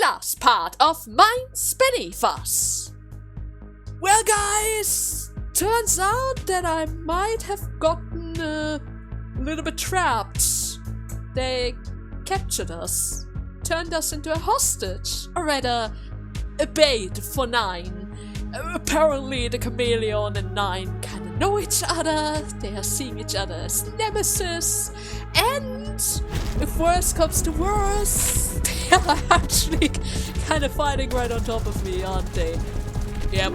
last part of Minds Beneath Us. Well guys, turns out that I might have gotten a little bit trapped. They captured us, turned us into a hostage, or rather, a bait for 9. Apparently the Chameleon and 9 kinda know each other, they are seeing each other as nemesis, and if worse comes to worse, they are actually kinda fighting right on top of me, aren't they? Yep.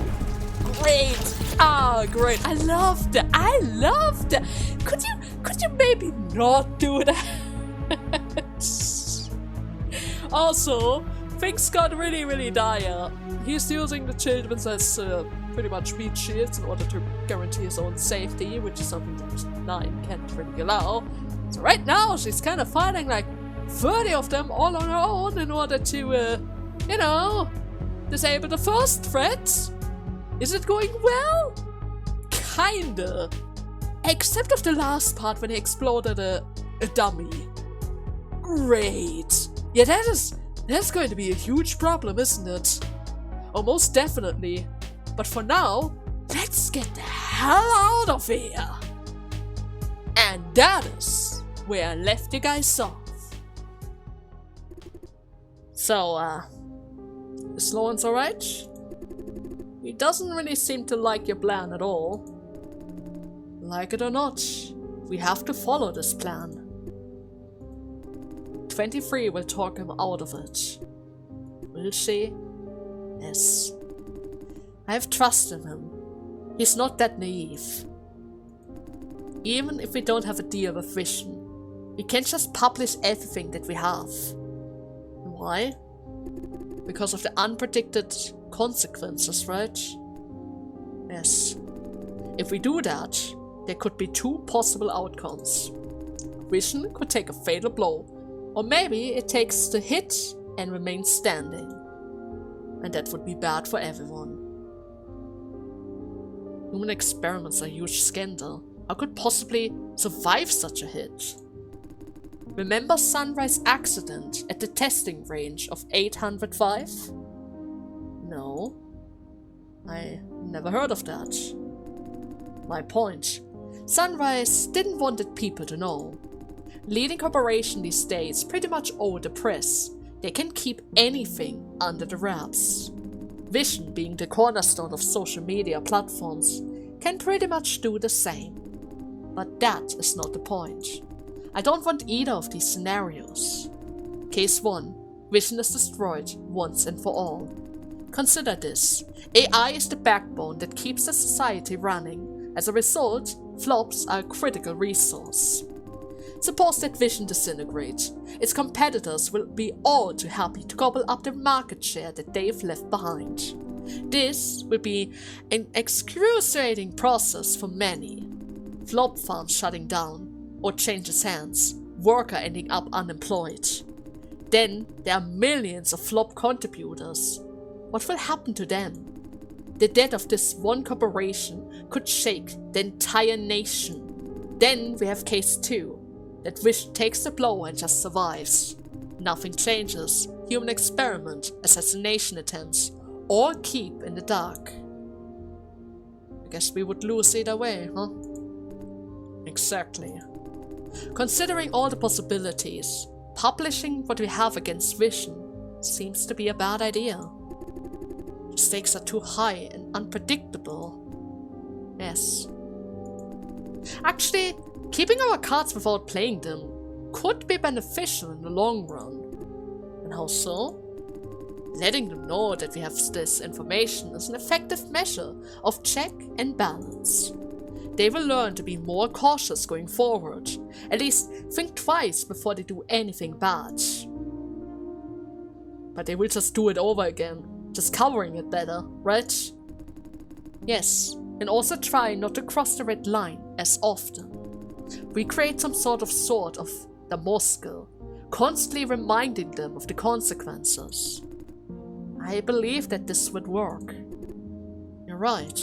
Great! Ah, great! I love that! Could you maybe not do that? Also, things got really dire. He's using the children as pretty much meat shields in order to guarantee his own safety, which is something that 9 can't really allow. So right now, she's kind of fighting like 30 of them all on her own in order to, disable the first threat. Is it going well? Kinda. Except of the last part when he exploded a dummy. Great. Yeah, that's going to be a huge problem, isn't it? Oh, most definitely. But for now, let's get the hell out of here. And that is where I left you guys off. So, is Lawrence alright? He doesn't really seem to like your plan at all. Like it or not, we have to follow this plan. 23 will talk him out of it. Will she? Yes. I have trust in him. He's not that naive. Even if we don't have a deal with Vision, we can't just publish everything that we have. Why? Because of the unpredicted consequences, right? Yes. If we do that, there could be 2 possible outcomes. Vision could take a fatal blow, or maybe it takes the hit and remains standing. And that would be bad for everyone. Human experiments are a huge scandal. How could possibly survive such a hit? Remember Sunrise accident at the testing range of 805? No. I never heard of that. My point. Sunrise didn't want people to know. Leading corporation these days pretty much owe the press. They can keep anything under the wraps. Vision, being the cornerstone of social media platforms, can pretty much do the same. But that is not the point. I don't want either of these scenarios. Case 1. Vision is destroyed once and for all. Consider this. AI is the backbone that keeps the society running. As a result, flops are a critical resource. Suppose that Vision disintegrates. Its competitors will be all too happy to gobble up the market share that they've left behind. This will be an excruciating process for many. Flop farms shutting down, or changes hands, worker ending up unemployed. Then there are millions of flop contributors. What will happen to them? The death of this one corporation could shake the entire nation. Then we have case 2. That Vision takes the blow and just survives. Nothing changes. Human experiment, assassination attempts, all keep in the dark. I guess we would lose either way, huh? Exactly. Considering all the possibilities, publishing what we have against Vision seems to be a bad idea. The stakes are too high and unpredictable. Yes. Actually, keeping our cards without playing them could be beneficial in the long run. And how so? Letting them know that we have this information is an effective measure of check and balance. They will learn to be more cautious going forward. At least think twice before they do anything bad. But they will just do it over again, just covering it better, right? Yes, and also try not to cross the red line as often. We create some sort of the muscle, constantly reminding them of the consequences. I believe that this would work. You're right.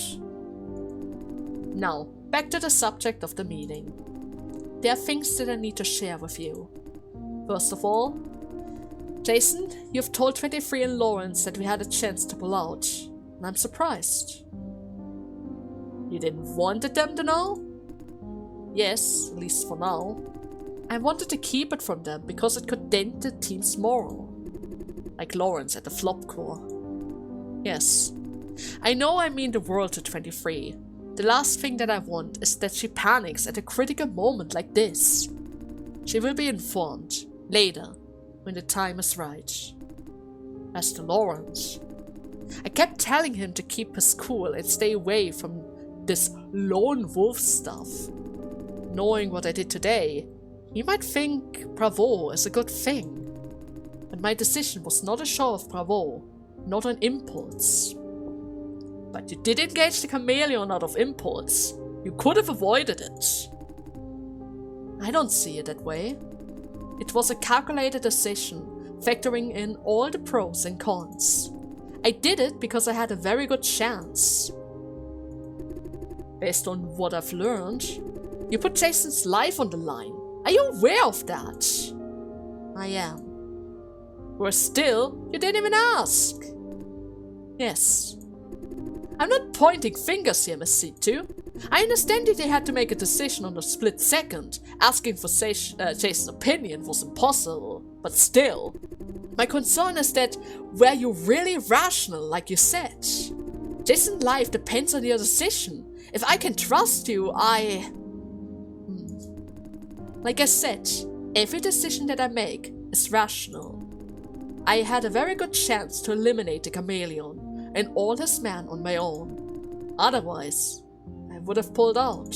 Now, back to the subject of the meeting. There are things that I need to share with you. First of all, Jason, you've told 23 and Lawrence that we had a chance to pull out, and I'm surprised. You didn't want them to know? Yes, at least for now. I wanted to keep it from them because it could dent the team's morale. Like Lawrence at the flop core. Yes. I know I mean the world to 23. The last thing that I want is that she panics at a critical moment like this. She will be informed, later, when the time is right. As to Lawrence, I kept telling him to keep his cool and stay away from this lone wolf stuff. Knowing what I did today, he might think bravo is a good thing. But my decision was not a show of bravo, not an impulse. But you did engage the chameleon out of impulse. You could have avoided it. I don't see it that way. It was a calculated decision, factoring in all the pros and cons. I did it because I had a very good chance. Based on what I've learned, you put Jason's life on the line. Are you aware of that? I am. Worse still, you didn't even ask. Yes. I'm not pointing fingers here, Miss C2. I understand that they had to make a decision on the split second. Asking for Jason's opinion was impossible, but still. My concern is that were you really rational, like you said? Jason's life depends on your decision. If I can trust you, Like I said, every decision that I make is rational. I had a very good chance to eliminate the chameleon and all his men on my own. Otherwise, I would have pulled out.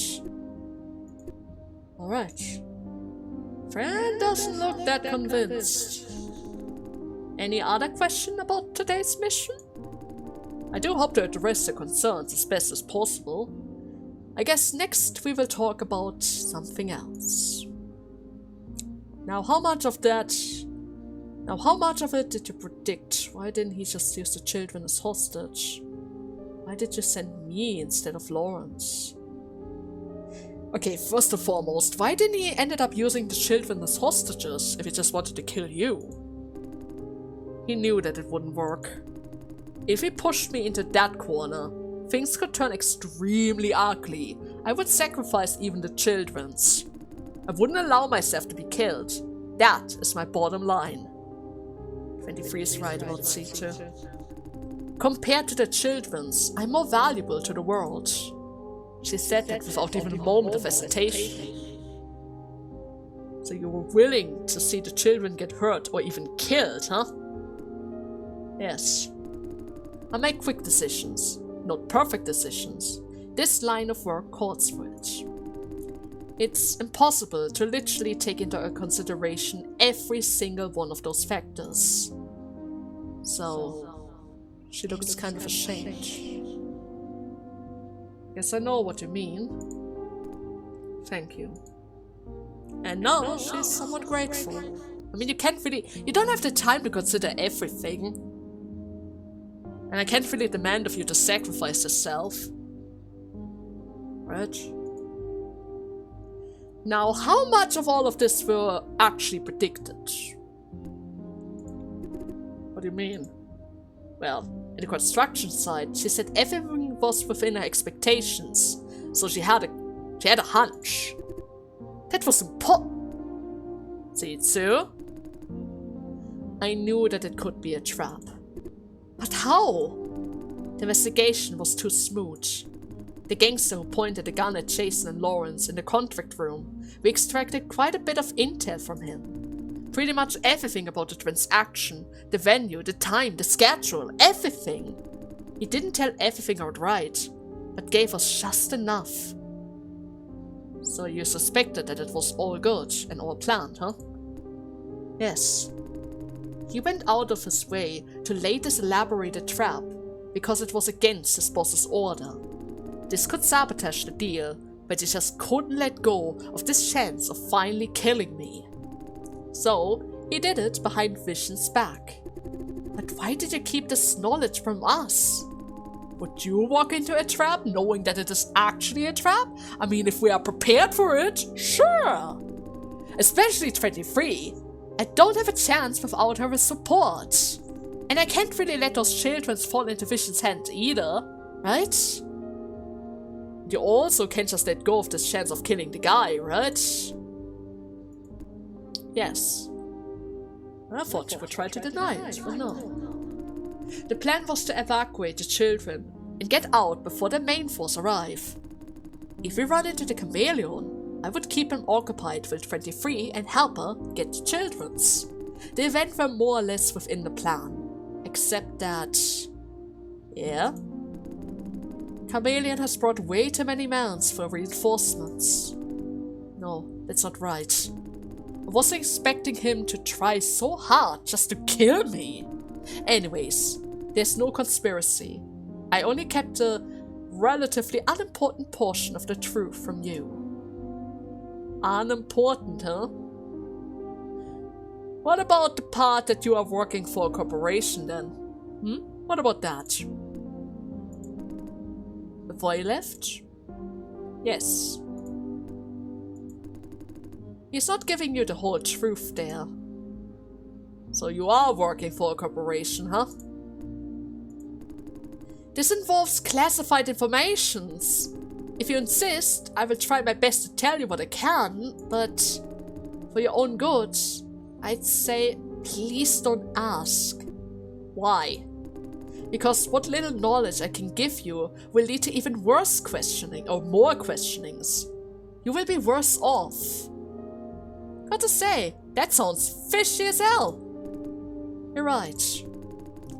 Alright. Fran doesn't look that convinced. Any other question about today's mission? I do hope to address the concerns as best as possible. I guess next we will talk about something else. Now how much of it did you predict? Why didn't he just use the children as hostage? Why did you send me instead of Lawrence? Okay, first and foremost, why didn't he ended up using the children as hostages if he just wanted to kill you? He knew that it wouldn't work. If he pushed me into that corner, things could turn extremely ugly. I would sacrifice even the children's. I wouldn't allow myself to be killed. That is my bottom line. 23 is right about C2. Compared to the children's, I'm more valuable to the world. She said that without even a moment of hesitation. So you were willing to see the children get hurt or even killed, huh? Yes. I make quick decisions, not perfect decisions. This line of work calls for it. It's impossible to literally take into consideration every single one of those factors. So, she looks kind of ashamed. Guess I know what you mean. Thank you. And now she's somewhat grateful. I mean, you don't have the time to consider everything. And I can't really demand of you to sacrifice yourself. Right? Now, how much of all of this were actually predicted? What do you mean? Well, in the construction site, she said everything was within her expectations, so she had a hunch. That was important. See, Sue? I knew that it could be a trap. But how? The investigation was too smooth. The gangster who pointed a gun at Jason and Lawrence in the contract room, we extracted quite a bit of intel from him. Pretty much everything about the transaction, the venue, the time, the schedule, everything. He didn't tell everything outright, but gave us just enough. So you suspected that it was all good and all planned, huh? Yes. He went out of his way to lay this elaborated trap because it was against his boss's order. This could sabotage the deal, but he just couldn't let go of this chance of finally killing me. So, he did it behind Vision's back. But why did you keep this knowledge from us? Would you walk into a trap knowing that it is actually a trap? I mean, if we are prepared for it, sure! Especially 23. I don't have a chance without her support. And I can't really let those children fall into Vision's hand either, right? You also can't just let go of this chance of killing the guy, right? Yes. I thought you would try to deny it, but no. The plan was to evacuate the children and get out before the main force arrive. If we run into the chameleon, I would keep him occupied with 23 and help her get the children's. The events were more or less within the plan. Except that... yeah? Chameleon has brought way too many mounts for reinforcements. No, that's not right. I wasn't expecting him to try so hard just to kill me. Anyways, there's no conspiracy. I only kept a relatively unimportant portion of the truth from you. Unimportant, huh? What about the part that you are working for a corporation then? What about that? Before you left? Yes. He's not giving you the whole truth there. So you are working for a corporation, huh? This involves classified informations. If you insist, I will try my best to tell you what I can, but for your own good, I'd say please don't ask. Why? Because what little knowledge I can give you will lead to even worse questioning or more questionings. You will be worse off. Gotta say, that sounds fishy as hell. You're right.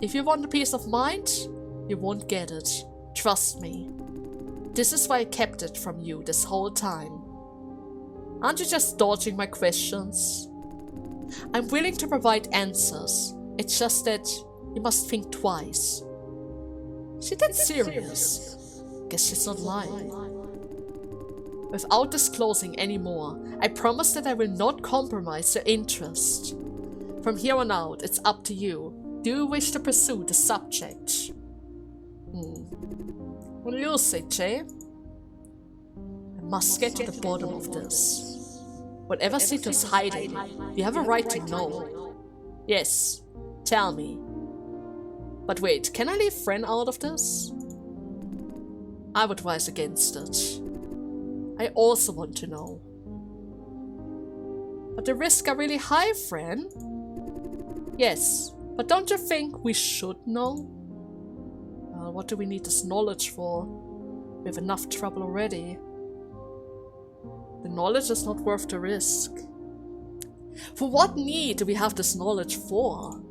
If you want a peace of mind, you won't get it. Trust me. This is why I kept it from you this whole time. Aren't you just dodging my questions? I'm willing to provide answers. It's just that you must think twice. She that serious? Guess she's not lying. Without disclosing any more, I promise that I will not compromise your interest. From here on out, it's up to you. Do you wish to pursue the subject? What do you say, Jay? I must get to the bottom of this. Whatever Sito's hiding, you have a right to know. Yes, tell me. But wait, can I leave Fren out of this? I would advise against it. I also want to know. But the risks are really high, Fren. Yes, but don't you think we should know? What do we need this knowledge for? We have enough trouble already. The knowledge is not worth the risk. For what need do we have this knowledge for?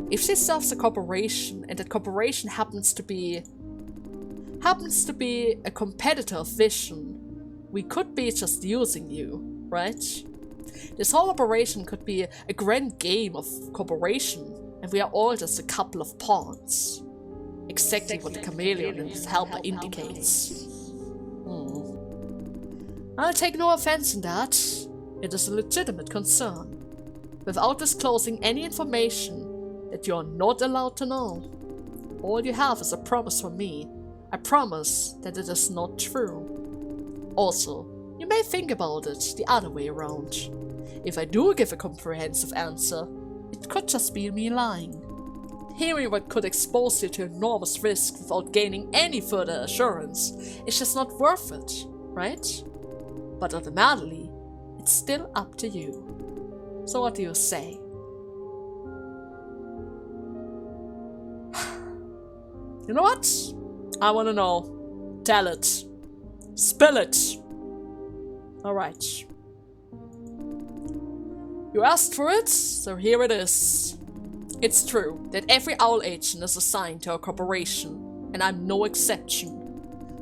If she serves a corporation and that corporation happens to be a competitor of Vision, we could be just using you, right? This whole operation could be a grand game of corporation, and we are all just a couple of pawns. Exactly what the chameleon and his helper indicates. I'll take no offense in that. It is a legitimate concern. Without disclosing any information that you are not allowed to know. All you have is a promise from me. I promise that it is not true. Also, you may think about it the other way around. If I do give a comprehensive answer, it could just be me lying. Hearing what could expose you to enormous risk without gaining any further assurance is just not worth it, right? But ultimately, it's still up to you. So what do you say? You know what? I wanna know. Tell it. Spill it. Alright. You asked for it, so here it is. It's true that every owl agent is assigned to a corporation, and I'm no exception.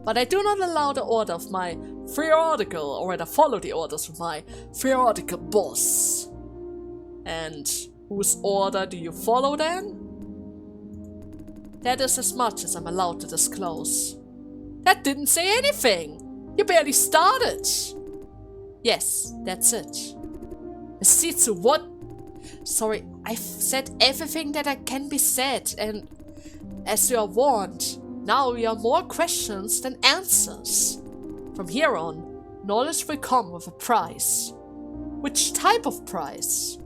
But I do not allow the order of my theoretical, or rather follow the orders of my theoretical boss. And whose order do you follow then? That is as much as I'm allowed to disclose. That didn't say anything! You barely started! Yes, that's it. Sitsu, what? Sorry, I've said everything that I can be said, and as you are warned, now you are more questions than answers. From here on, knowledge will come with a price. Which type of prize?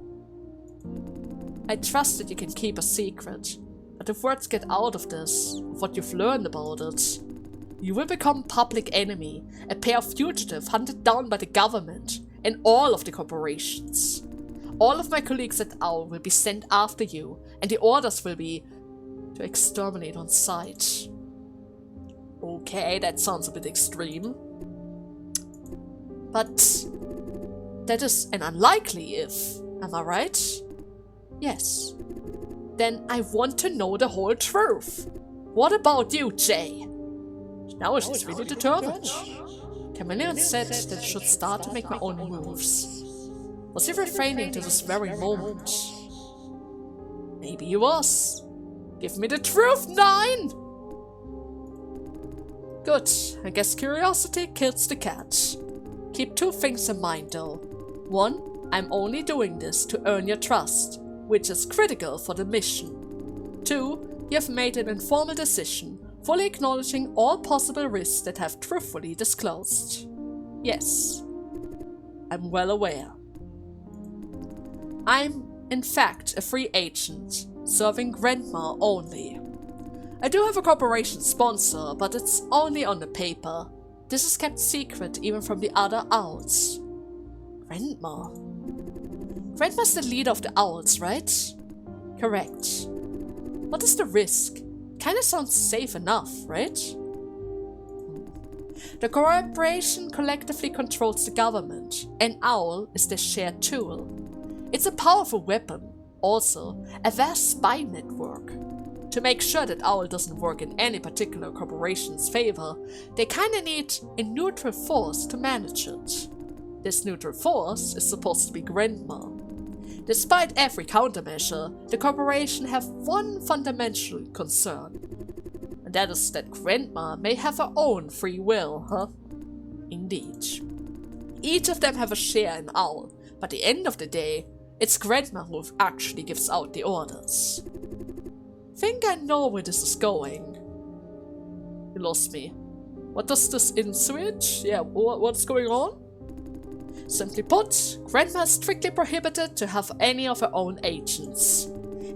I trust that you can keep a secret, but if words get out of this, of what you've learned about it, you will become public enemy, a pair of fugitive hunted down by the government and all of the corporations. All of my colleagues at Owl will be sent after you, and the orders will be to exterminate on sight. Okay, that sounds a bit extreme. But that is an unlikely if, am I right? Yes. Then I want to know the whole truth. What about you, Jay? Now she's really determined. Chameleon said that I should start to make my own moves. Was he refraining to this very moment? Maybe he was. Give me the truth, 9! Good, I guess curiosity kills the cat. Keep 2 things in mind though. 1, I'm only doing this to earn your trust, which is critical for the mission. 2, you have made an informal decision, fully acknowledging all possible risks that have truthfully disclosed. Yes, I'm well aware. I'm, in fact, a free agent, serving Grandma only. I do have a corporation sponsor, but it's only on the paper. This is kept secret even from the other owls. Grandma? Grandma's the leader of the owls, right? Correct. What is the risk? Kinda sounds safe enough, right? The corporation collectively controls the government, and Owl is their shared tool. It's a powerful weapon, also a vast spy network. To make sure that Owl doesn't work in any particular corporation's favor, they kinda need a neutral force to manage it. This neutral force is supposed to be Grandma. Despite every countermeasure, the corporation have one fundamental concern. And that is that Grandma may have her own free will, huh? Indeed. Each of them have a share in Owl, but at the end of the day, it's Grandma who actually gives out the orders. Think I know where this is going. You lost me. What does this insinuate? Yeah, what's going on? Simply put, Grandma is strictly prohibited to have any of her own agents.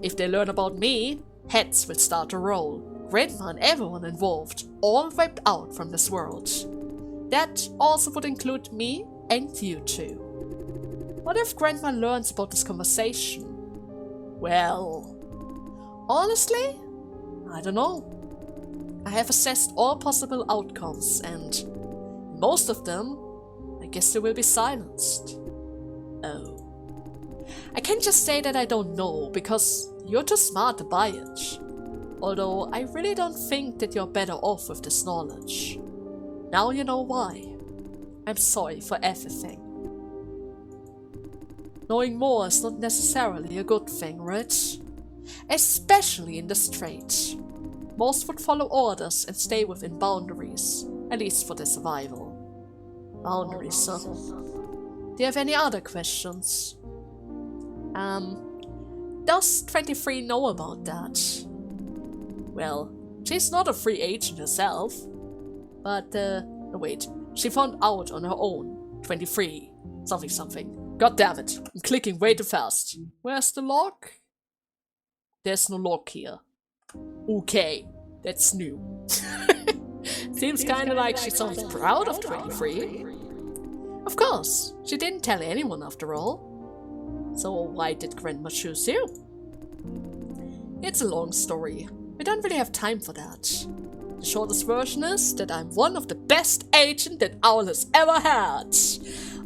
If they learn about me, heads will start to roll. Grandma and everyone involved, all wiped out from this world. That also would include me and you two. What if Grandma learns about this conversation? Well, honestly, I don't know. I have assessed all possible outcomes and most of them, I guess they will be silenced. Oh. I can't just say that I don't know because you're too smart to buy it. Although I really don't think that you're better off with this knowledge. Now you know why. I'm sorry for everything. Knowing more is not necessarily a good thing, right? Especially in the Strait. Most would follow orders and stay within boundaries, at least for their survival. Boundaries, huh? Do you have any other questions? Does 23 know about that? Well, she's not a free agent herself. But, no wait, she found out on her own. 23. Something. God damn it, I'm clicking way too fast. Where's the lock? There's no lock here. Okay, that's new. Seems kinda like she sounds proud of 23. Of course, she didn't tell anyone after all. So why did Grandma choose you? It's a long story. We don't really have time for that. The shortest version is that I'm one of the best agents that Owl has ever had.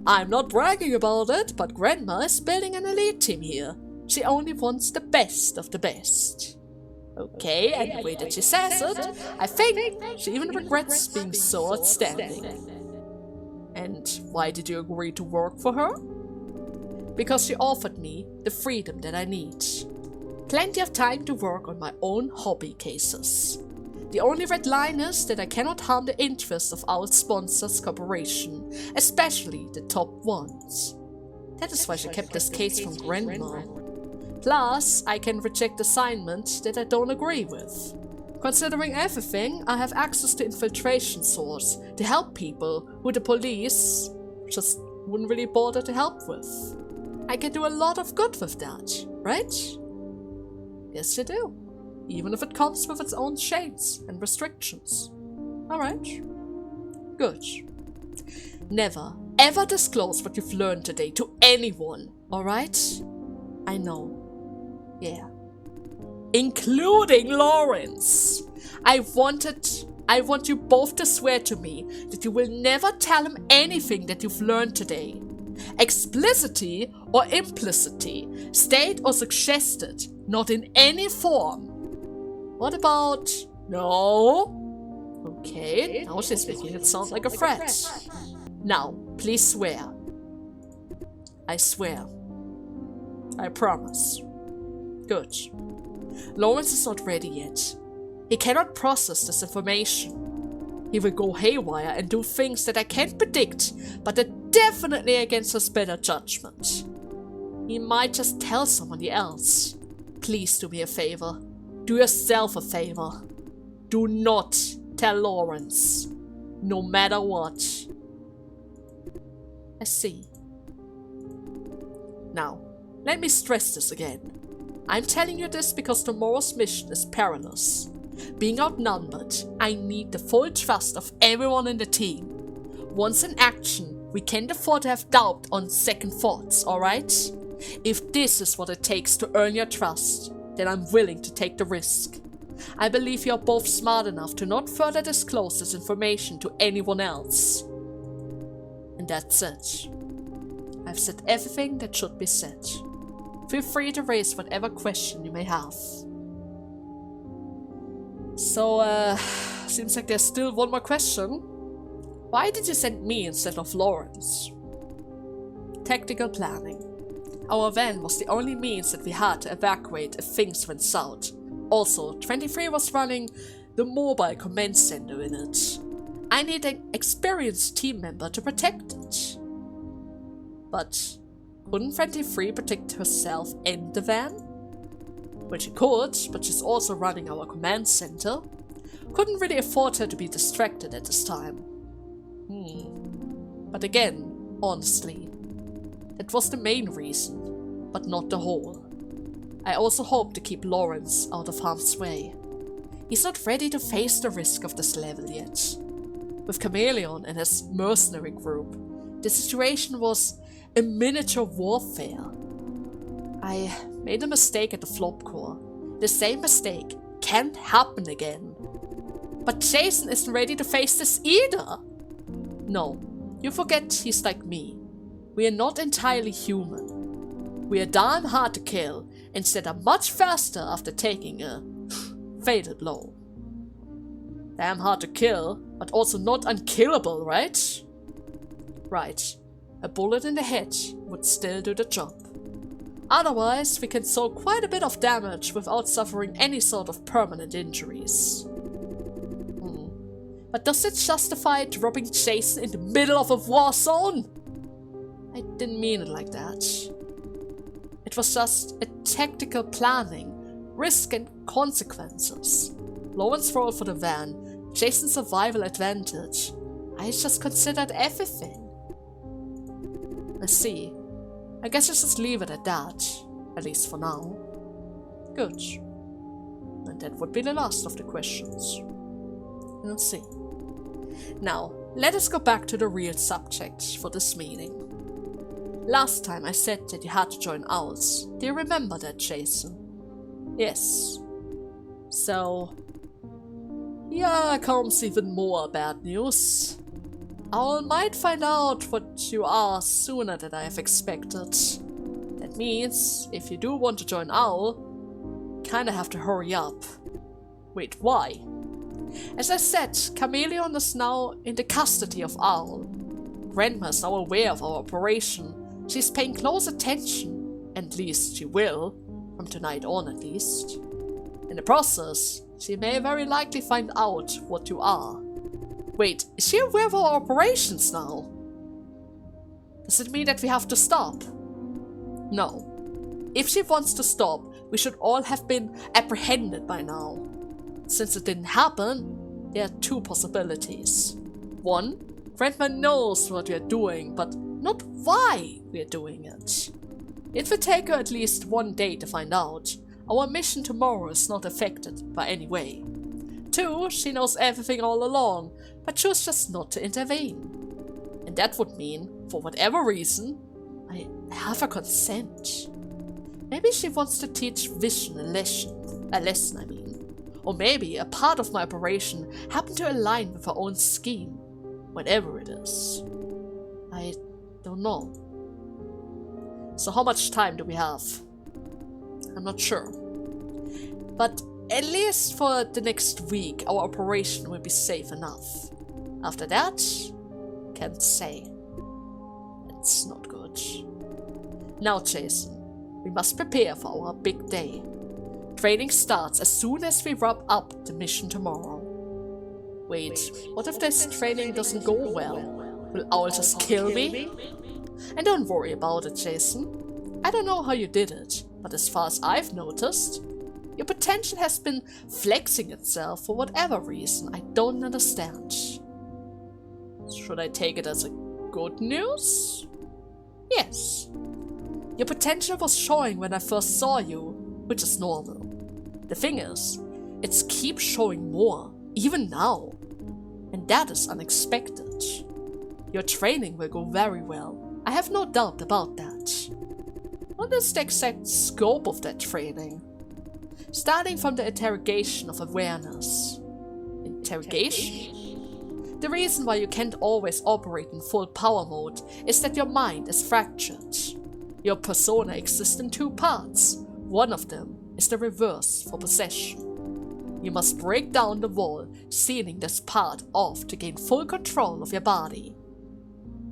I'm not bragging about it, but Grandma is building an elite team here. She only wants the best of the best. Okay, and the way that she says it, I think she even regrets being so outstanding. And why did you agree to work for her? Because she offered me the freedom that I need. Plenty of time to work on my own hobby cases. The only red line is that I cannot harm the interests of our sponsors' corporation, especially the top ones. That is why she kept this case from Grandma. Plus, I can reject assignments that I don't agree with. Considering everything, I have access to infiltration source to help people who the police just wouldn't really bother to help with. I can do a lot of good with that, right? Yes, you do. Even if it comes with its own shades and restrictions. Alright. Good. Never, ever disclose what you've learned today to anyone, alright? I know. Yeah. Including Lawrence. I want you both to swear to me that you will never tell him anything that you've learned today. Explicitly or implicitly, state or suggested, not in any form. What about... No? Okay, now she's making it sound like a threat. Now, please swear. I swear. I promise. Good. Lawrence is not ready yet. He cannot process this information. He will go haywire and do things that I can't predict, but are definitely against his better judgment. He might just tell somebody else. Please do me a favor. Do yourself a favor. Do not tell Lawrence. No matter what. I see. Now, let me stress this again. I'm telling you this because tomorrow's mission is perilous. Being outnumbered, I need the full trust of everyone in the team. Once in action, we can't afford to have doubt on second thoughts, alright? If this is what it takes to earn your trust, then I'm willing to take the risk. I believe you're both smart enough to not further disclose this information to anyone else. And that's it. I've said everything that should be said. Feel free to raise whatever question you may have. So, seems like there's still one more question. Why did you send me instead of Lawrence? Tactical planning. Our van was the only means that we had to evacuate if things went south. Also, 23 was running the mobile command center in it. I need an experienced team member to protect it. But couldn't 23 protect herself and the van? Well, she could, but she's also running our command center. Couldn't really afford her to be distracted at this time. But again, honestly, that was the main reason, but not the whole. I also hope to keep Lawrence out of harm's way. He's not ready to face the risk of this level yet. With Chameleon and his mercenary group, the situation was a miniature warfare. I made a mistake at the flop core. The same mistake can't happen again. But Jason isn't ready to face this either. No, you forget he's like me. We are not entirely human. We are damn hard to kill, instead are much faster after taking a fatal blow. Damn hard to kill, but also not unkillable, right? Right. A bullet in the head would still do the job. Otherwise, we can sow quite a bit of damage without suffering any sort of permanent injuries. But does it justify dropping Jason in the middle of a war zone? I didn't mean it like that. It was just a tactical planning, risk and consequences. Lawrence's role for the van, Jason's survival advantage. I just considered everything. I see. I guess I'll just leave it at that, at least for now. Good. And that would be the last of the questions. We'll see. Now, let us go back to the real subject for this meeting. Last time I said that you had to join Owls. Do you remember that, Jason? Yes. So, here comes even more bad news. Owl might find out what you are sooner than I have expected. That means, if you do want to join Owl, kinda have to hurry up. Wait, why? As I said, Chameleon is now in the custody of Owl. Grandma is now aware of our operation. She's paying close attention, at least she will, from tonight on at least. In the process, she may very likely find out what you are. Wait, is she aware of our operations now? Does it mean that we have to stop? No. If she wants to stop, we should all have been apprehended by now. Since it didn't happen, there are two possibilities. One, Grandma knows what we are doing, but not why we're doing it. It will take her at least one day to find out. Our mission tomorrow is not affected by any way. 2, she knows everything all along, but chose just not to intervene. And that would mean, for whatever reason, I have her consent. Maybe she wants to teach Vision a lesson, I mean. Or maybe a part of my operation happened to align with her own scheme, whatever it is. I don't know. So how much time do we have? I'm not sure. But at least for the next week, our operation will be safe enough. After that, can't say. It's not good. Now, Jason, we must prepare for our big day. Training starts as soon as we wrap up the mission tomorrow. Wait, what if this training doesn't go well? Will Owl just kill me? And don't worry about it, Jason. I don't know how you did it, but as far as I've noticed, your potential has been flexing itself for whatever reason I don't understand. Should I take it as a good news? Yes. Your potential was showing when I first saw you, which is normal. The thing is, it keeps showing more, even now. And that is unexpected. Your training will go very well. I have no doubt about that. What is the exact scope of that training? Starting from the interrogation of awareness. Interrogation? The reason why you can't always operate in full power mode is that your mind is fractured. Your persona exists in 2 parts. One of them is the reverse for possession. You must break down the wall, sealing this part off to gain full control of your body.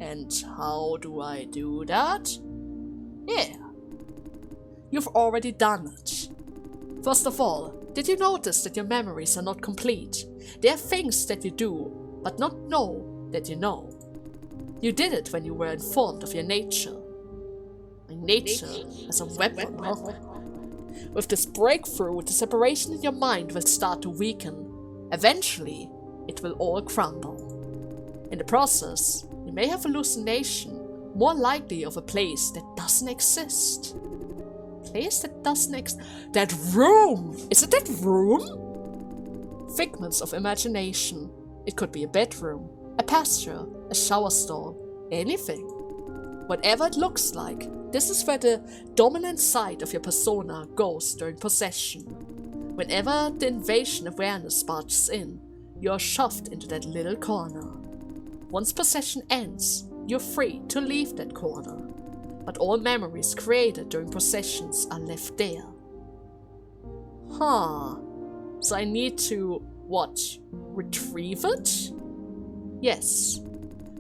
And how do I do that? Yeah. You've already done it. First of all, did you notice that your memories are not complete? There are things that you do, but not know that you know. You did it when you were informed of your nature. My nature as a weapon, huh? With this breakthrough, the separation in your mind will start to weaken. Eventually, it will all crumble. In the process, you may have hallucination, more likely of a place that doesn't exist. Place that doesn't exist? That room! Is it that room? Figments of imagination. It could be a bedroom, a pasture, a shower stall, anything. Whatever it looks like, this is where the dominant side of your persona goes during possession. Whenever the invasion awareness barges in, you are shoved into that little corner. Once possession ends, you're free to leave that corner, but all memories created during possessions are left there. Huh. So I need to, what, retrieve it? Yes.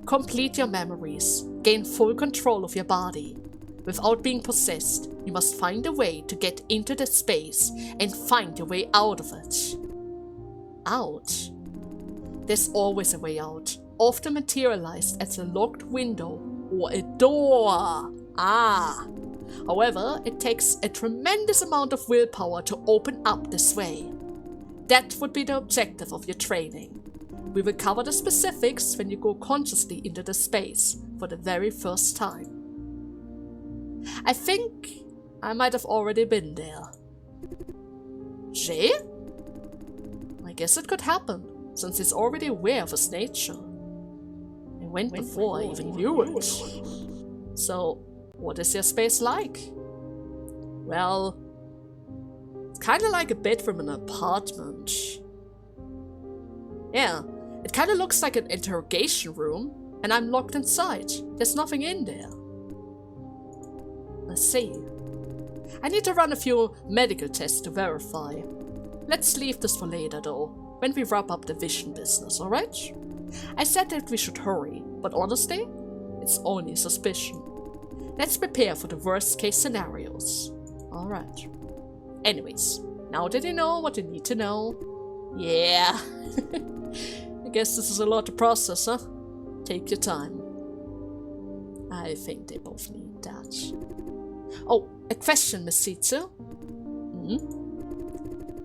Complete your memories, gain full control of your body. Without being possessed, you must find a way to get into the space and find your way out of it. Out? There's always a way out, often materialized as a locked window or a door. However, it takes a tremendous amount of willpower to open up this way. That would be the objective of your training. We will cover the specifics when you go consciously into the space for the very first time. I think I might have already been there. Jay? I guess it could happen, since he's already aware of his nature. I went before I even knew it. So, what is your space like? Well, it's kinda like a bedroom in an apartment. Yeah, it kinda looks like an interrogation room, and I'm locked inside. There's nothing in there. Let's see. I need to run a few medical tests to verify. Let's leave this for later though, when we wrap up the vision business, alright? I said that we should hurry, but honestly, it's only a suspicion. Let's prepare for the worst case scenarios. Alright. Anyways, now that you know what you need to know, yeah. I guess this is a lot to process, huh? Take your time. I think they both need that. Oh, a question, Miss Sitsu.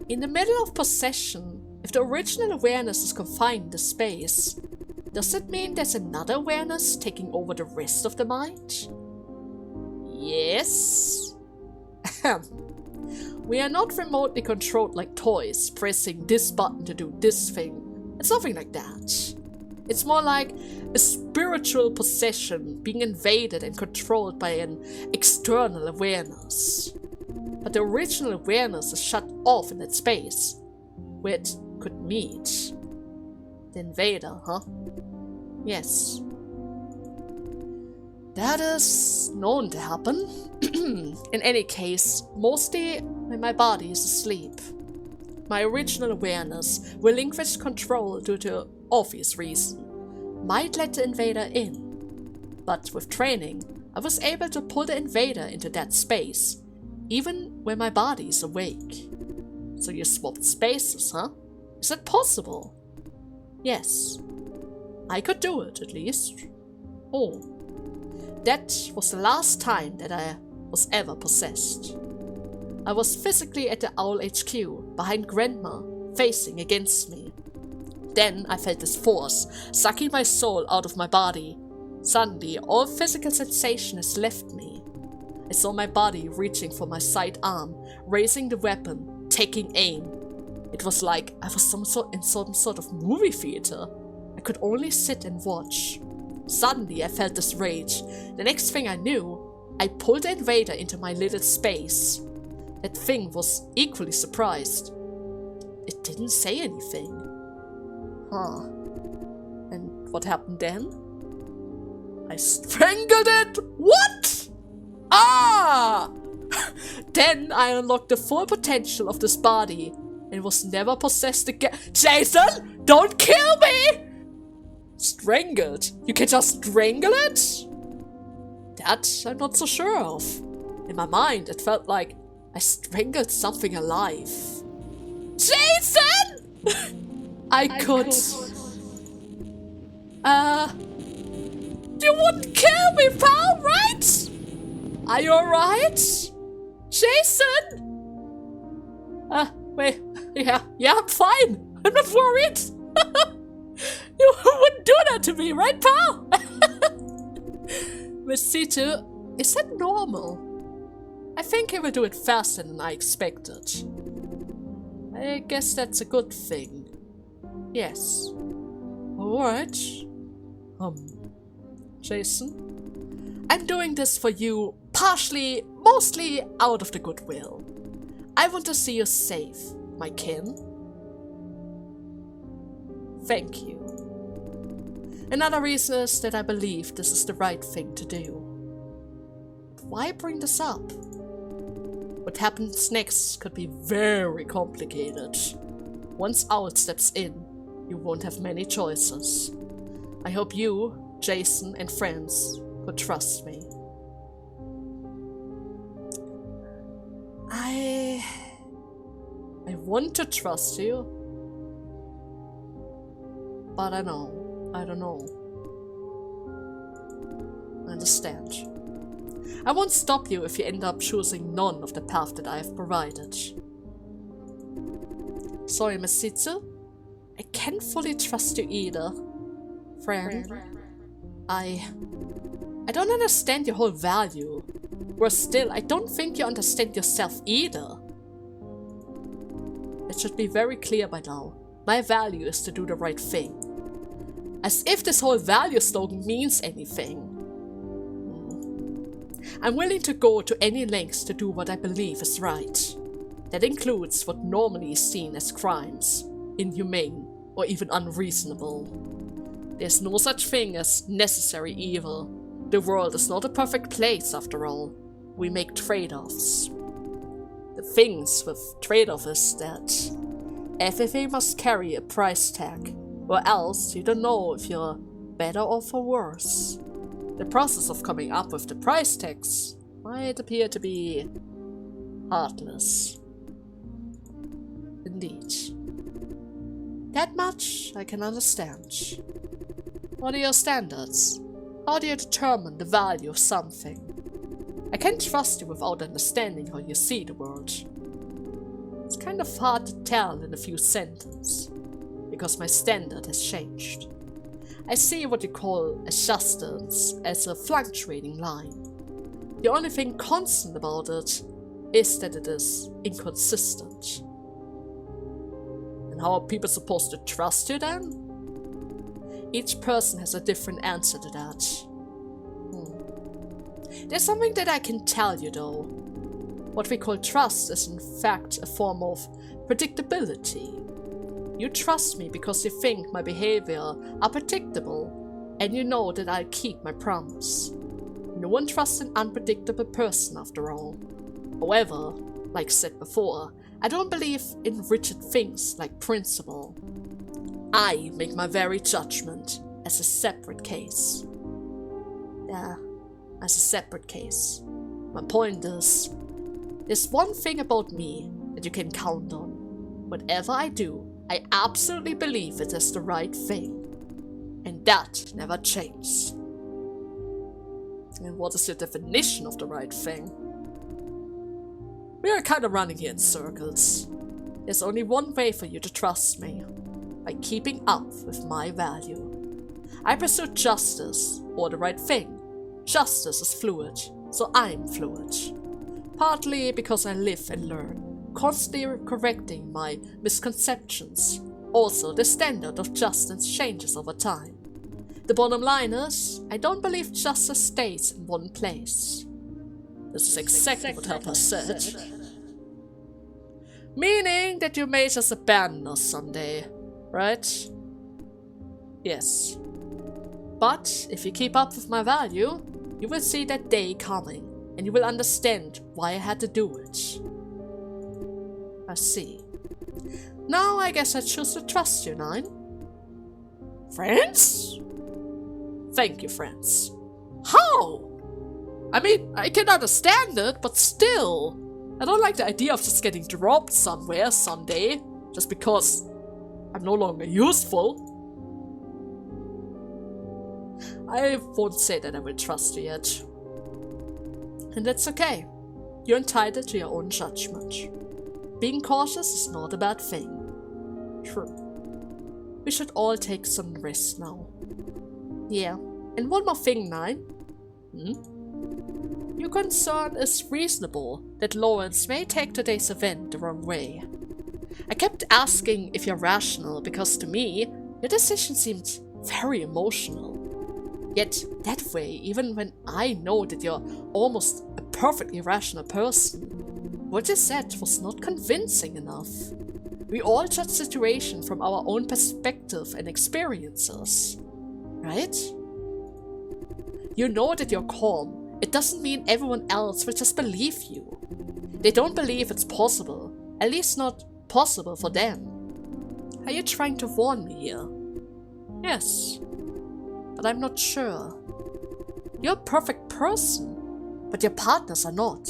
In the middle of possession, if the original awareness is confined to space, Does it mean there's another awareness taking over the rest of the mind? Yes. We are not remotely controlled like toys, pressing this button to do this thing. It's nothing like that. It's more like a spiritual possession being invaded and controlled by an external awareness. But the original awareness is shut off in that space, where it could meet. The invader, huh? Yes. That is known to happen. In any case, mostly when my body is asleep. My original awareness, relinquished control due to obvious reason, might let the invader in. But with training, I was able to pull the invader into that space, even when my body is awake. So you swapped spaces, huh? Is that possible? Yes. I could do it, at least. Oh. That was the last time that I was ever possessed. I was physically at the Owl HQ, behind Grandma, facing against me. Then I felt this force, sucking my soul out of my body. Suddenly, all physical sensation has left me. I saw my body reaching for my side arm, raising the weapon, taking aim. It was like I was in some sort of movie theater. I could only sit and watch. Suddenly, I felt this rage. The next thing I knew, I pulled the invader into my little space. That thing was equally surprised. It didn't say anything. Huh. And what happened then? I strangled it! What? Ah! Then I unlocked the full potential of this body and was never possessed again. Jason! Don't kill me! Strangled? You can just strangle it? That I'm not so sure of. In my mind, it felt like I strangled something alive. Jason! I could. You wouldn't kill me, pal, right? Are you alright? Jason? Wait. Yeah, I'm fine. I'm not worried. You wouldn't do that to me, right, pal? Miss C2, is that normal? I think he will do it faster than I expected. I guess that's a good thing. Yes. Alright. Jason? I'm doing this for you, mostly out of the goodwill. I want to see you safe, my kin. Thank you. Another reason is that I believe this is the right thing to do. But why bring this up? What happens next could be very complicated. Once Owl steps in, you won't have many choices. I hope you, Jason, and friends could trust me. I want to trust you, but I don't know. I understand. I won't stop you if you end up choosing none of the path that I have provided. Sorry, Masitsu. I can't fully trust you either, friend. I don't understand your whole value. Worse still, I don't think you understand yourself either. It should be very clear by now. My value is to do the right thing. As if this whole value slogan means anything. I'm willing to go to any lengths to do what I believe is right. That includes what normally is seen as crimes, inhumane, or even unreasonable. There's no such thing as necessary evil. The world is not a perfect place, after all. We make trade-offs. The things with trade-off is that everything must carry a price tag, or else you don't know if you're better off or worse. The process of coming up with the price tags might appear to be heartless. Indeed. That much I can understand. What are your standards? How do you determine the value of something? I can't trust you without understanding how you see the world. It's kind of hard to tell in a few sentences, because my standard has changed. I see what you call adjustance as a fluctuating line. The only thing constant about it is that it is inconsistent. And how are people supposed to trust you then? Each person has a different answer to that. There's something that I can tell you though. What we call trust is in fact a form of predictability. You trust me because you think my behavior are predictable, and you know that I'll keep my promise. No one trusts an unpredictable person after all. However, like said before, I don't believe in rigid things like principle. I make my very judgment as a separate case. Yeah, as a separate case. My point is, there's one thing about me that you can count on. Whatever I do, I absolutely believe it is the right thing. And that never changes. And what is your definition of the right thing? We are kind of running here in circles. There's only one way for you to trust me. By keeping up with my value. I pursue justice, or the right thing. Justice is fluid, so I'm fluid. Partly because I live and learn, constantly correcting my misconceptions. Also, the standard of justice changes over time. The bottom line is, I don't believe justice stays in one place. This is exactly what Helper said. Meaning that you may just abandon us someday, right? Yes. But if you keep up with my value, you will see that day coming, and you will understand why I had to do it. I see. Now I guess I choose to trust you, Nine. Friends? Thank you, friends. How? I mean, I can understand it, but still. I don't like the idea of just getting dropped somewhere someday, just because I'm no longer useful. I won't say that I will trust you yet. And that's okay. You're entitled to your own judgment. Being cautious is not a bad thing. True. We should all take some rest now. Yeah, and one more thing, Nine. Your concern is reasonable that Lawrence may take today's event the wrong way. I kept asking if you're rational because to me, your decision seemed very emotional. Yet that way, even when I know that you're almost a perfectly rational person, what you said was not convincing enough. We all judge the situation from our own perspective and experiences, right? You know that you're calm. It doesn't mean everyone else will just believe you. They don't believe it's possible, at least not possible for them. Are you trying to warn me here? Yes, but I'm not sure. You're a perfect person, but your partners are not.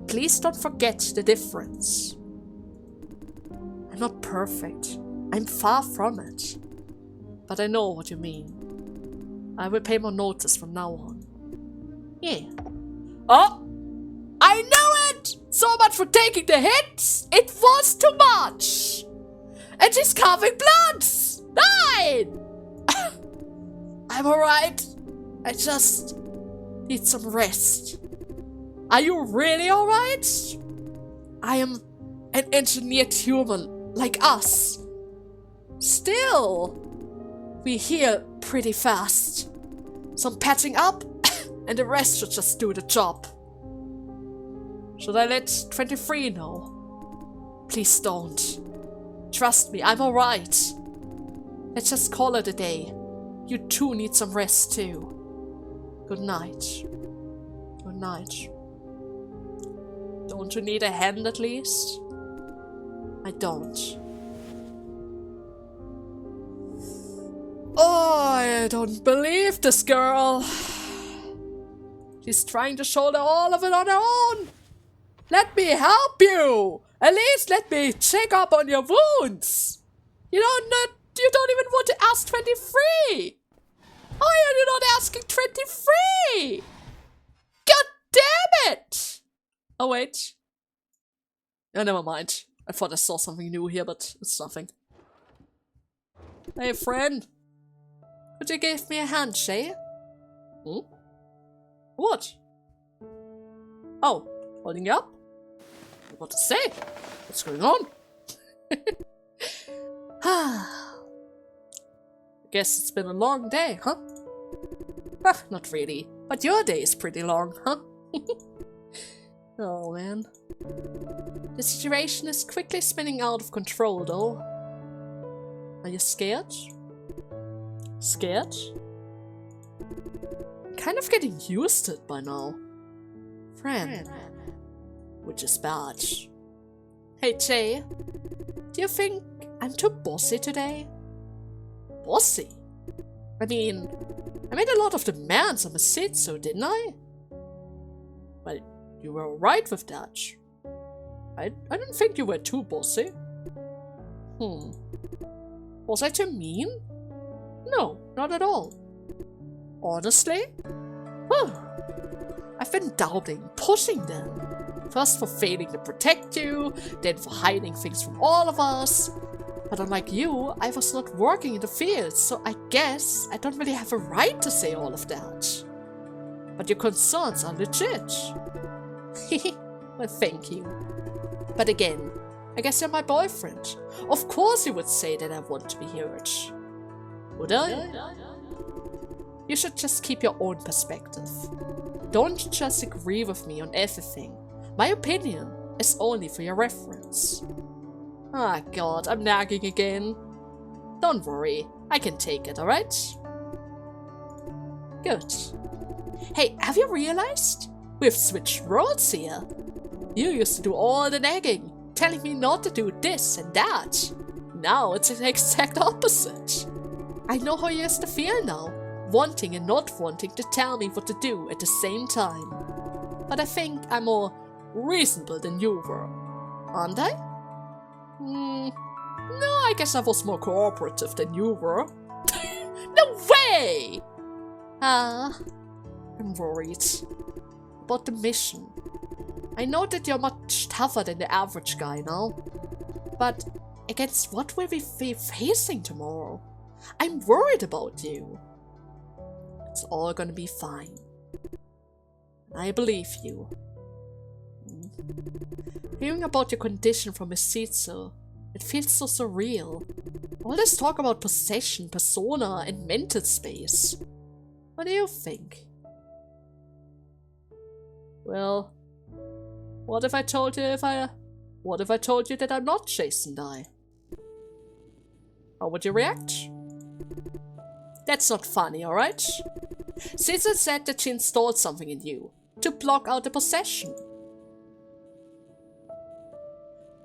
Please don't forget the difference. I'm not perfect. I'm far from it. But I know what you mean. I will pay more notice from now on. Yeah. Oh! I knew it! So much for taking the hits! It was too much! And she's coughing blood! 9! I'm alright. I just need some rest. Are you really alright? I am an engineered human like us. Still, we heal pretty fast. Some patching up, and the rest should just do the job. Should I let 23 know? Please don't. Trust me, I'm alright. Let's just call it a day. You two need some rest too. Good night. Good night. Don't you need a hand at least? I don't. Oh, I don't believe this girl. She's trying to shoulder all of it on her own. Let me help you. At least let me check up on your wounds. You don't even want to ask 23. Why are you not asking 23? God damn it. Oh, wait. Oh, never mind. I thought I saw something new here, but it's nothing. Hey, friend. Could you give me a hand, Shay? Hmm? What? Oh, holding you up? What to say? What's going on? Guess it's been a long day, huh? Not really, but your day is pretty long, huh? Oh man. The situation is quickly spinning out of control though. Are you scared? Scared? Kind of getting used to it by now. Friend. Which is bad. Hey Jay, do you think I'm too bossy today? Bossy? I mean, I made a lot of demands on my Setsu, didn't I? Well, you were alright with that. I didn't think you were too bossy. Was I too mean? No, not at all. Honestly? I've been doubting, pushing them. First for failing to protect you, then for hiding things from all of us. But unlike you, I was not working in the field, so I guess I don't really have a right to say all of that. But your concerns are legit. Well, thank you. But again, I guess you're my boyfriend. Of course you would say that I want to be heard. Would I? You should just keep your own perspective. Don't just agree with me on everything. My opinion is only for your reference. Ah, God, I'm nagging again. Don't worry, I can take it, alright? Good. Hey, have you realized? We've switched roles here. You used to do all the nagging, telling me not to do this and that. Now it's the exact opposite. I know how you used to feel now, wanting and not wanting to tell me what to do at the same time. But I think I'm more reasonable than you were, aren't I? No, I guess I was more cooperative than you were. No way! I'm worried about the mission. I know that you're much tougher than the average guy now, but against what will we be facing tomorrow? I'm worried about you. It's all gonna be fine. I believe you. Hearing about your condition from a Setsu, it feels so surreal. All this talk about possession, persona, and mental space. What do you think? Well, what if I told you that I'm not Jason Dye? How would you react? That's not funny, alright? Setsu said that she installed something in you to block out the possession.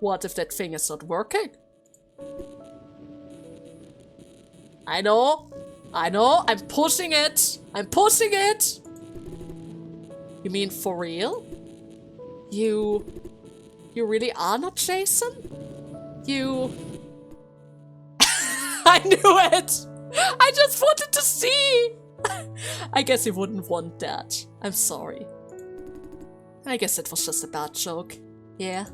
What if that thing is not working? I know, I'm pushing it! You mean for real? You really are not Jason? I knew it! I just wanted to see! I guess you wouldn't want that. I'm sorry. I guess it was just a bad joke. Yeah.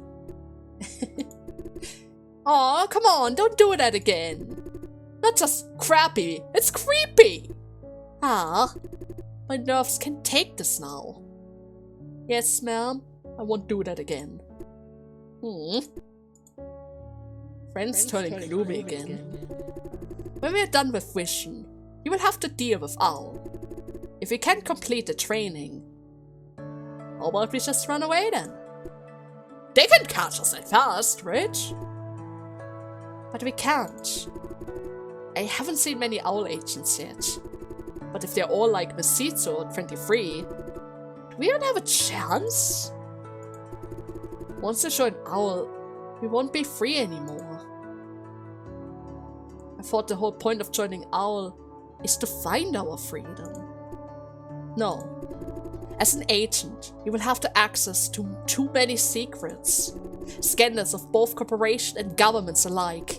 Aw, come on, don't do that again. Not just crappy, it's creepy! Ah, my nerves can take this now. Yes, ma'am, I won't do that again. Friends turning gloomy again. When we're done with Vision, you will have to deal with Owl. If we can't complete the training, how about we just run away then? They can catch us at fast, right? But we can't. I haven't seen many Owl agents yet. But if they're all like Mesitsu or 23, we don't have a chance? Once you join Owl, we won't be free anymore. I thought the whole point of joining Owl is to find our freedom. No. As an agent, you will have to access to too many secrets. Scandals of both corporation and governments alike.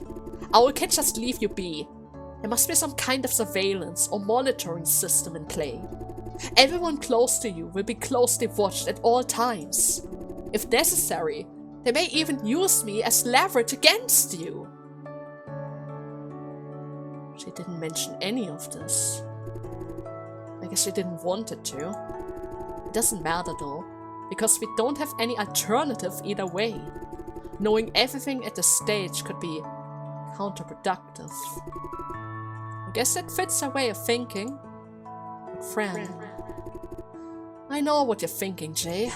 Owl can't just leave you be. There must be some kind of surveillance or monitoring system in play. Everyone close to you will be closely watched at all times. If necessary, they may even use me as leverage against you. She didn't mention any of this. I guess she didn't want it to. It doesn't matter though, because we don't have any alternative either way. Knowing everything at the stage could be counterproductive. I guess that fits our way of thinking. But friend, I know what you're thinking, Jay.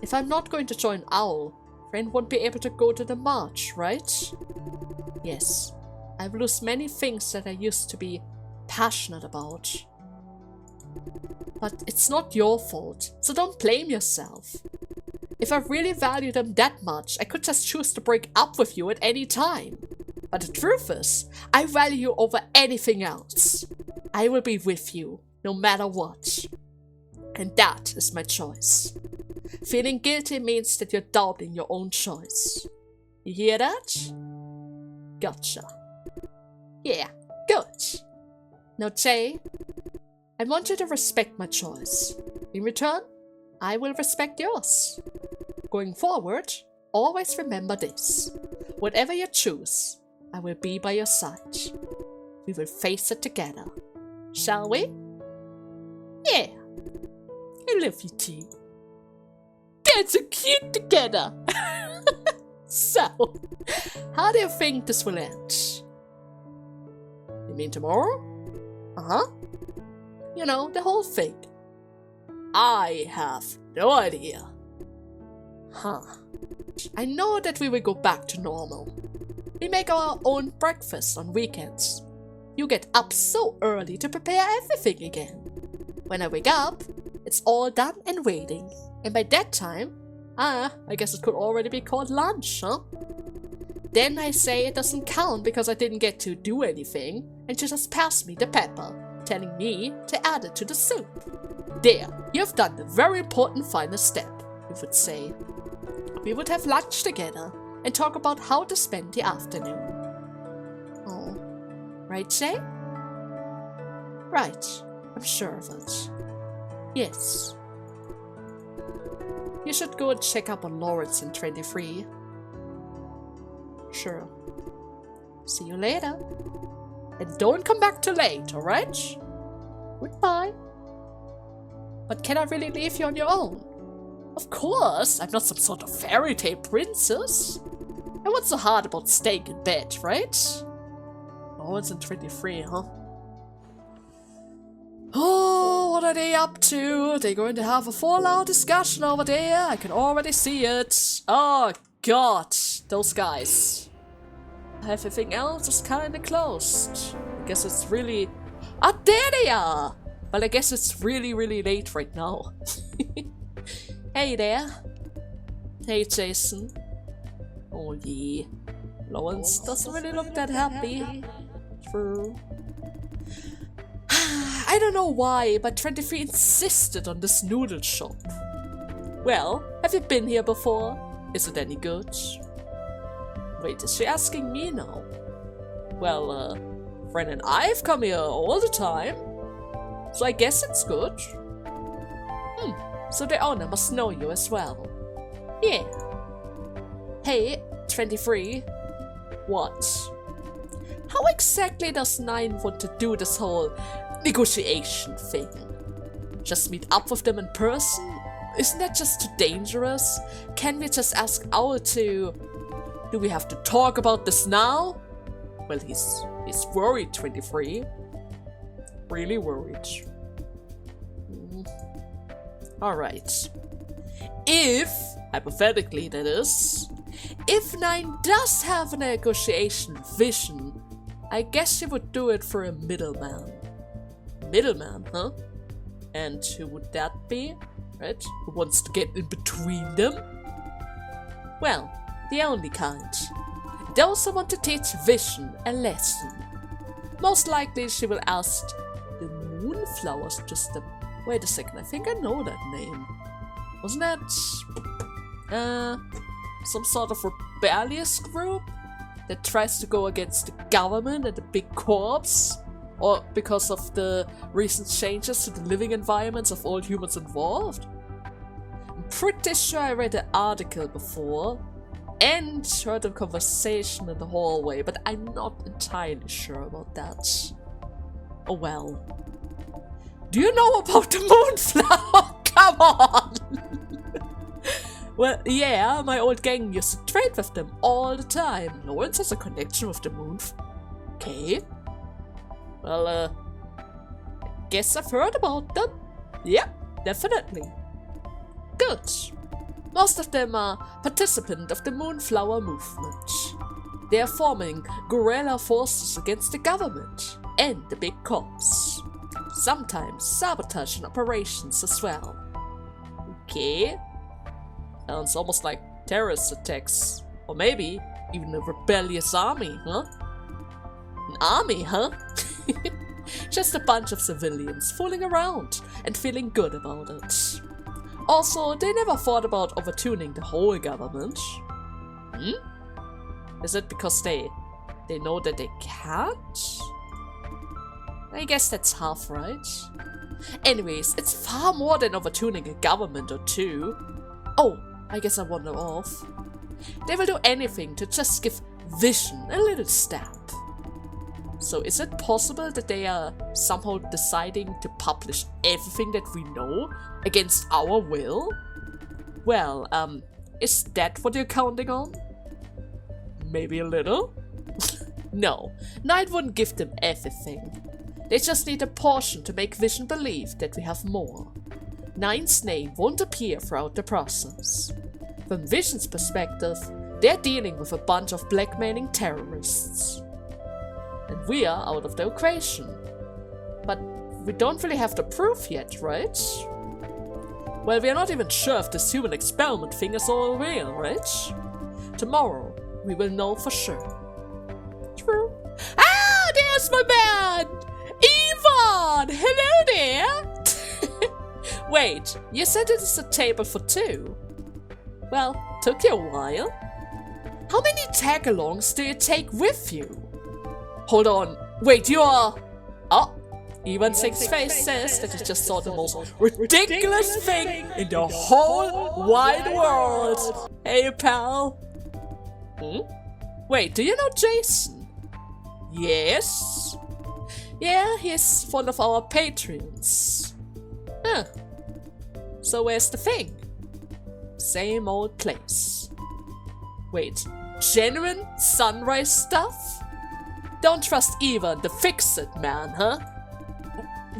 If I'm not going to join Owl, friend won't be able to go to the march, right? Yes, I've lost many things that I used to be passionate about. But it's not your fault, so don't blame yourself. If I really value them that much, I could just choose to break up with you at any time. But the truth is, I value you over anything else. I will be with you, no matter what. And that is my choice. Feeling guilty means that you're doubting your own choice. You hear that? Gotcha. Yeah, good. Now, Jay, I want you to respect my choice. In return, I will respect yours. Going forward, always remember this. Whatever you choose, I will be by your side. We will face it together. Shall we? Yeah. I love you too. They're so cute together. So, how do you think this will end? You mean tomorrow? Uh-huh. You know, the whole thing. I have no idea. Huh. I know that we will go back to normal. We make our own breakfast on weekends. You get up so early to prepare everything again. When I wake up, it's all done and waiting. And by that time, I guess it could already be called lunch, huh? Then I say it doesn't count because I didn't get to do anything, and she just passed me the pepper, telling me to add it to the soup. There, you've done the very important final step, you would say. We would have lunch together and talk about how to spend the afternoon. Oh, right, Jay? Right, I'm sure of it. Yes. You should go and check up on Lawrence in 23. Sure. See you later. And don't come back too late, alright? Goodbye. But can I really leave you on your own? Of course, I'm not some sort of fairy tale princess. And what's so hard about staying in bed, right? Lawrence in 23, huh? Oh, what are they up to? They're going to have a full-out discussion over there. I can already see it. Oh, God. Those guys. Everything else is kind of closed. I guess it's really... Ah, there they are! Well, I guess it's really, really late right now. Hey there. Hey, Jason. Oh, yeah. Lawrence doesn't really look that happy. True. I don't know why, but 23 insisted on this noodle shop. Well, have you been here before? Is it any good? Wait, is she asking me now? Well, Fran and I've come here all the time, so I guess it's good. So the owner must know you as well. Yeah. Hey, 23. What? How exactly does 9 want to do this whole negotiation thing? Just meet up with them in person? Isn't that just too dangerous? Can we just ask Owl to... Do we have to talk about this now? Well, he's worried, 23. Really worried. Alright. If, hypothetically that is, if 9 does have a negotiation vision, I guess she would do it for a middleman. Middleman, huh? And who would that be? Right? Who wants to get in between them? Well, the only kind. Those who want to teach Vision a lesson. Most likely she will ask the Moonflowers just to... Wait a second, I think I know that name. Wasn't that... some sort of rebellious group? That tries to go against the government and the big corps? Or because of the recent changes to the living environments of all humans involved? I'm pretty sure I read an article before, and heard a conversation in the hallway, but I'm not entirely sure about that. Oh well. Do you know about the Moonflower? Come on! Well, yeah, my old gang used to trade with them all the time. Lawrence has a connection with the Moonflower. Okay. Well, guess I've heard about them. Yep, definitely. Good. Most of them are participants of the Moonflower movement. They are forming guerrilla forces against the government and the big cops. Sometimes sabotaging operations as well. Okay. Sounds almost like terrorist attacks. Or maybe even a rebellious army, huh? An army, huh? Just a bunch of civilians fooling around and feeling good about it. Also, they never thought about overturning the whole government. Is it because they know that they can't? I guess that's half right. Anyways, it's far more than overturning a government or two. Oh, I guess I wander off. They will do anything to just give Vision a little stab. So is it possible that they are somehow deciding to publish everything that we know against our will? Well, is that what you're counting on? Maybe a little? No, Knight wouldn't give them everything. They just need a portion to make Vision believe that we have more. Nine's name won't appear throughout the process. From Vision's perspective, they're dealing with a bunch of blackmailing terrorists. And we are out of the equation. But we don't really have the proof yet, right? Well, we are not even sure if this human experiment thing is all real, right? Tomorrow, we will know for sure. True. Ah, there's my man! Yvonne! Hello there! Wait, you said it is a table for two? Well, took you a while. How many tag-alongs do you take with you? Hold on, wait, you are... Oh, even Six Face says that you just saw the most ridiculous thing in the whole wide world. Hey, pal. Wait, do you know Jason? Yes. Yeah, he's one of our patrons. Huh. So where's the thing? Same old place. Wait, genuine sunrise stuff? Don't trust even the fix-it man, huh?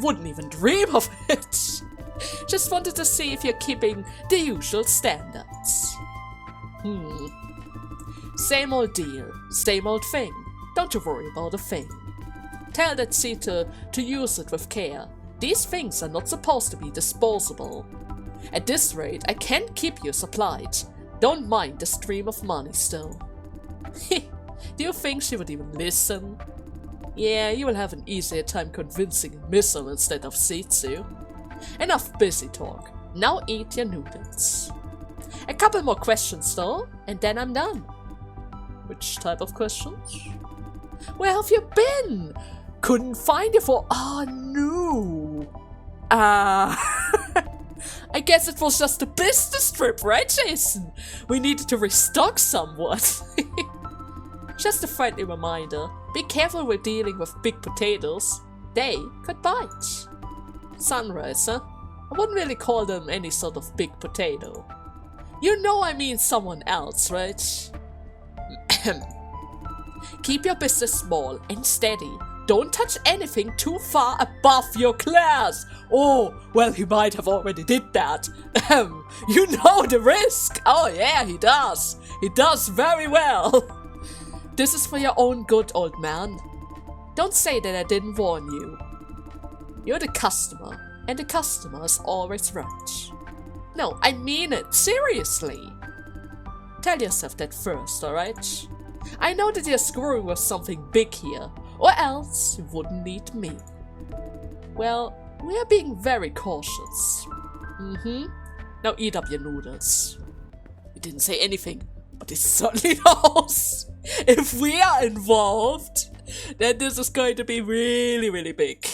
Wouldn't even dream of it. Just wanted to see if you're keeping the usual standards. Same old deal, same old thing. Don't you worry about a thing. Tell that seed to use it with care. These things are not supposed to be disposable. At this rate, I can't keep you supplied. Don't mind the stream of money still. Do you think she would even listen? Yeah, you will have an easier time convincing Missile instead of Setsu. Enough busy talk. Now eat your noodles. A couple more questions though, and then I'm done. Which type of questions? Where have you been? Couldn't find you for... Oh no. I guess it was just a business trip, right, Jason? We needed to restock somewhat. Just a friendly reminder, be careful when dealing with big potatoes. They could bite. Sunrise, huh? I wouldn't really call them any sort of big potato. You know I mean someone else, right? Keep your business small and steady. Don't touch anything too far above your class. Oh, well, he might have already did that. You know the risk. Oh yeah, he does. He does very well. This is for your own good, old man. Don't say that I didn't warn you. You're the customer, and the customer is always right. No, I mean it, seriously. Tell yourself that first, alright? I know that you're screwing with something big here, or else you wouldn't need me. Well, we are being very cautious. Now eat up your noodles. He didn't say anything, but he certainly knows. If we are involved, then this is going to be really, really big.